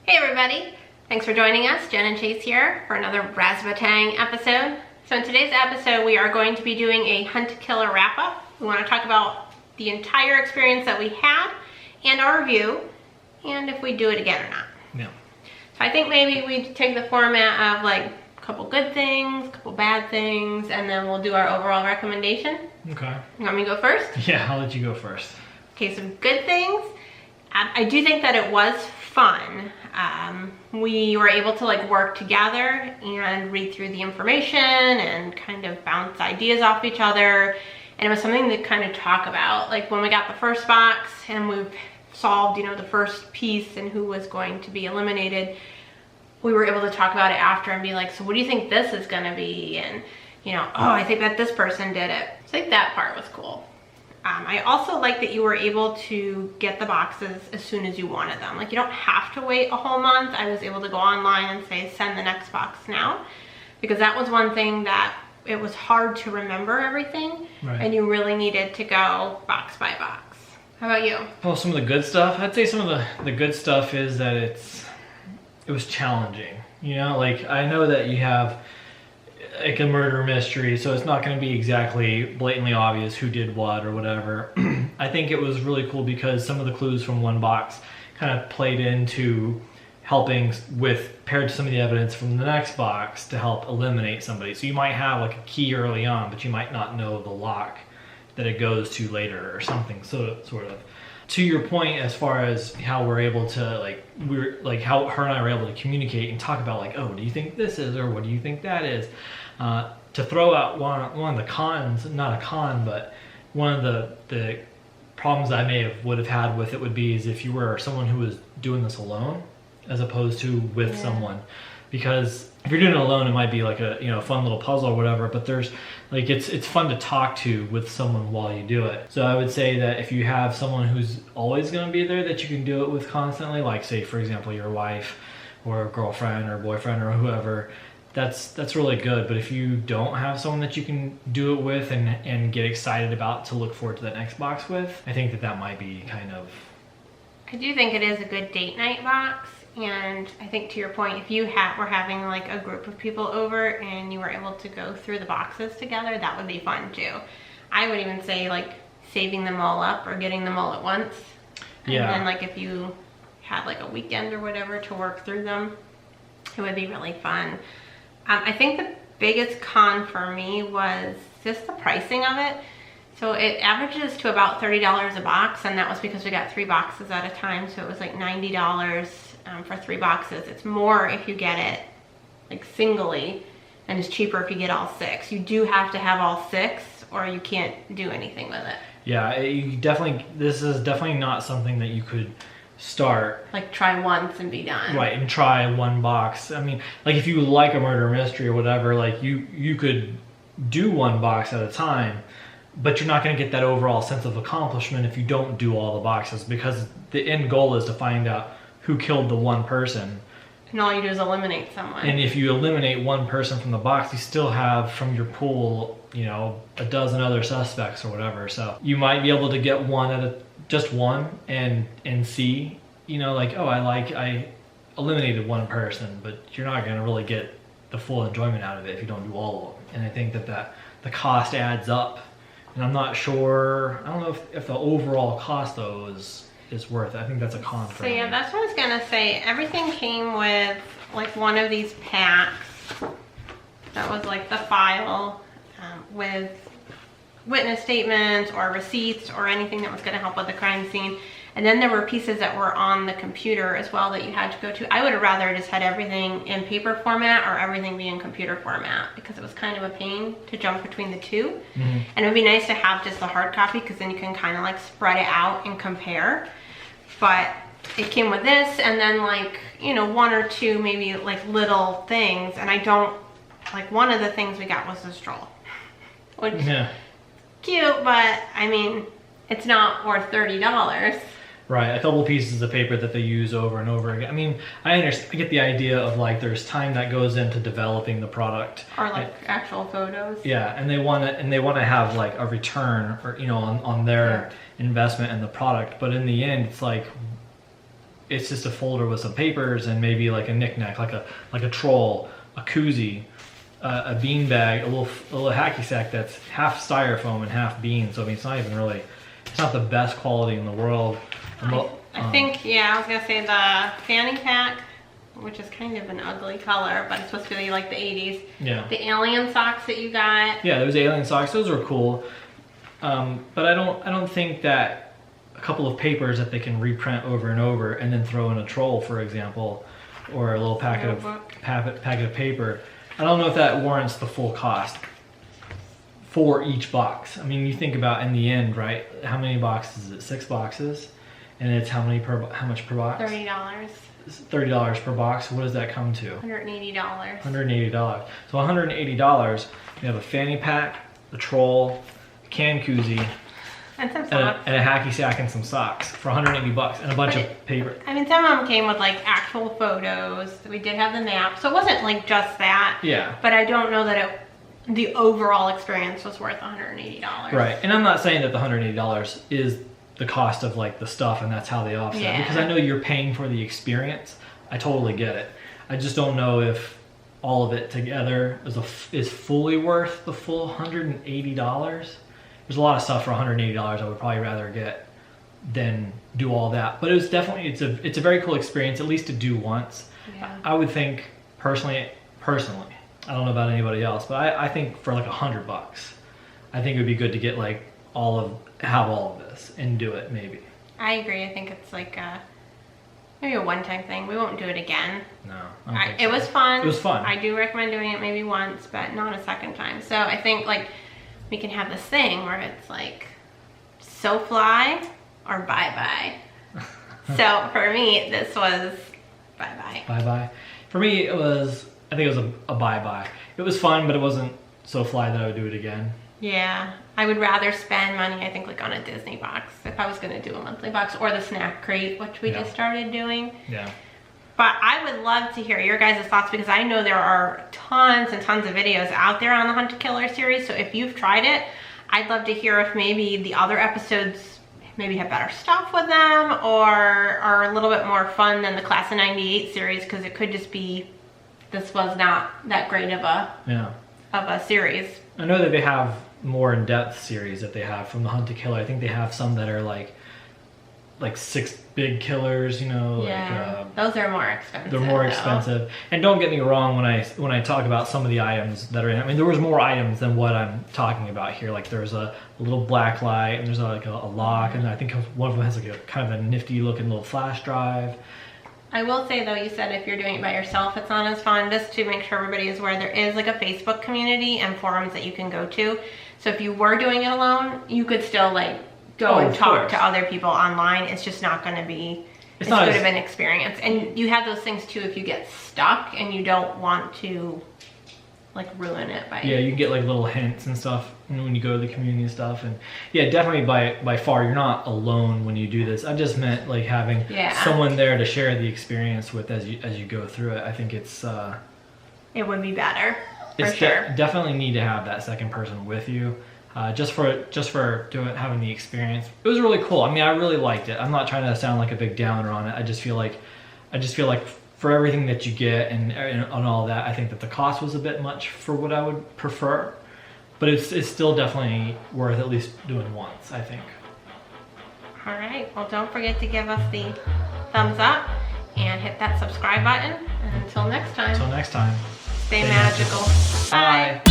Hey everybody, thanks for joining us. Jen and Chase here for another Razabattang episode. So in today's episode, we are going to be doing a hunt killer wrap-up. We want to talk about the entire experience that we had and our review, and if we do it again or not. Yeah. So I think maybe we take the format of like a couple good things, a couple bad things, and then we'll do our overall recommendation. Okay. You want me to go first? Yeah, I'll let you go first. Okay, some good things. I do think that it was fun. We were able to like work together and read through the information and kind of bounce ideas off each other. And it was something to kind of talk about. Like when we got the first box and we've solved, the first piece and who was going to be eliminated, we were able to talk about it after and be like, so what do you think this is gonna be? And oh, I think that this person did it. So I think that part was cool. I also like that you were able to get the boxes as soon as you wanted them. Like you don't have to wait a whole month. I was able to go online and say, send the next box now. Because that was one thing that it was hard to remember everything. Right. And you really needed to go box by box. How about you? Well, some of the good stuff, I'd say some of the good stuff is that it was challenging. Like I know that you have like a murder mystery, so it's not going to be exactly blatantly obvious who did what or whatever. I think it was really cool because some of the clues from one box kind of played into helping with paired to some of the evidence from the next box to help eliminate somebody. So you might have like a key early on, but you might not know the lock that it goes to later or something. So sort of to your point, as far as how we're able to how her and I were able to communicate and talk about like, oh, do you think this is, or what do you think that is? To throw out one of the cons, not a con, but one of the problems I would have had with it would be is if you were someone who was doing this alone as opposed to with someone. Because if you're doing it alone, it might be like a fun little puzzle or whatever, but there's like it's fun to talk to with someone while you do it. So I would say that if you have someone who's always going to be there that you can do it with constantly, like say for example your wife or a girlfriend or boyfriend or whoever, that's really good. But if you don't have someone that you can do it with and get excited about to look forward to that next box with, I think that might be kind of... I do think it is a good date night box. And I think to your point, if you were having like a group of people over and you were able to go through the boxes together, that would be fun too. I would even say like saving them all up or getting them all at once. Yeah. And then like if you had like a weekend or whatever to work through them, it would be really fun. I think the biggest con for me was just the pricing of it. So it averages to about $30 a box, and that was because we got 3 boxes at a time, so it was like $90 for 3 boxes. It's more if you get it like singly, and it's cheaper if you get all 6. You do have to have all 6 or you can't do anything with it. Yeah, this is definitely not something that you could start like try once and be done. Right, and try one box. I mean, like if you like a murder mystery or whatever, like you could do one box at a time, but you're not going to get that overall sense of accomplishment if you don't do all the boxes, because the end goal is to find out who killed the one person. And all you do is eliminate someone. And if you eliminate one person from the box, you still have from your pool, a dozen other suspects or whatever. So you might be able to get just one and see, like, oh, I eliminated one person, but you're not going to really get the full enjoyment out of it if you don't do all of them. And I think that the cost adds up. And I'm not sure, I don't know if the overall cost though is worth it. I think that's a con for me. So yeah, that's what I was gonna say. Everything came with like one of these packs that was like the file with witness statements or receipts or anything that was gonna help with the crime scene. And then there were pieces that were on the computer as well that you had to go to. I would have rather just had everything in paper format or everything be in computer format, because it was kind of a pain to jump between the two. Mm-hmm. And it would be nice to have just the hard copy, because then you can kind of like spread it out and compare. But it came with this, and then like, one or two maybe like little things. And I don't, like one of the things we got was a stroll. Which, cute, but I mean, it's not worth $30. Right, a couple pieces of paper that they use over and over again. I mean, I get the idea of like there's time that goes into developing the product, or like actual photos. Yeah, and they want to have like a return, or on their investment in the product. But in the end, it's like, it's just a folder with some papers and maybe like a knickknack, like a troll, a koozie, a bean bag, a little hacky sack that's half styrofoam and half bean. So I mean, it's not even really, it's not the best quality in the world. I think, yeah, I was gonna say the fanny pack, which is kind of an ugly color, but it's supposed to be like the 80s. Yeah. The alien socks that you got. Yeah, those alien socks, those were cool. But I don't think that a couple of papers that they can reprint over and over and then throw in a troll, for example, or a little packet of paper, I don't know if that warrants the full cost for each box. I mean, you think about in the end, right? How many boxes is it? 6 boxes, and it's how much per box? $30. $30 per box. What does that come to? $180. $180. So $180. You have a fanny pack, a troll, a can koozie, and some socks, and a hacky sack and some socks for 180 bucks and a bunch of paper. I mean, some of them came with like actual photos. We did have the map, so it wasn't like just that. Yeah. But I don't know that the overall experience was worth $180. Right, and I'm not saying that the $180 is the cost of like the stuff and that's how they offset, Yeah. because I know you're paying for the experience. I totally get it. I just don't know if all of it together is fully worth the full $180. There's a lot of stuff for $180 I would probably rather get than do all that. But it's definitely, it's a very cool experience, at least to do once. Yeah. I would think personally, I don't know about anybody else, but I think for like $100, I think it would be good to get like have all of this and do it maybe. I agree. I think it's like maybe a one-time thing. We won't do it again. No, I don't think so. It was fun. It was fun. I do recommend doing it maybe once, but not a second time. So I think like we can have this thing where it's like so fly or bye-bye. So for me, this was bye-bye. Bye-bye. For me, I think it was a bye-bye. It was fun, but it wasn't so fly that I would do it again. Yeah, I would rather spend money, I think, like on a Disney box if I was going to do a monthly box, or the snack crate, which we just started doing. Yeah. But I would love to hear your guys' thoughts, because I know there are tons and tons of videos out there on the Hunt to Killer series. So if you've tried it, I'd love to hear if maybe the other episodes maybe have better stuff with them, or are a little bit more fun than the Class of '98 series, because it could just be this was not that great of a series. I know that they have more in-depth series that they have from the Hunt to Killer. I think they have some that are like 6 big killers, you know. Yeah, those are more expensive. They're more expensive. And don't get me wrong, when I talk about some of the items that are in, I mean, there was more items than what I'm talking about here. Like there's a little black light, and there's like a lock, and I think one of them has like a kind of a nifty looking little flash drive. I will say though, you said if you're doing it by yourself, it's not as fun. Just to make sure everybody is aware, there is like a Facebook community and forums that you can go to. So if you were doing it alone, you could still like go and talk to other people online. It's just not going to be as good of an experience. And you have those things too if you get stuck and you don't want to like ruin it by... Yeah, you can get like little hints and stuff when you go to the community and stuff. And yeah, definitely by far you're not alone when you do this. I just meant like having someone there to share the experience with as you go through it. I think it's it would be better for sure. Definitely need to have that second person with you, just for having the experience. It was really cool. I mean, I really liked it. I'm not trying to sound like a big downer on it. I just feel like for everything that you get and all that, I think that the cost was a bit much for what I would prefer, but it's still definitely worth at least doing once, I think. All right, well, don't forget to give us the thumbs up and hit that subscribe button. And until next time. Stay Stay magical. Bye.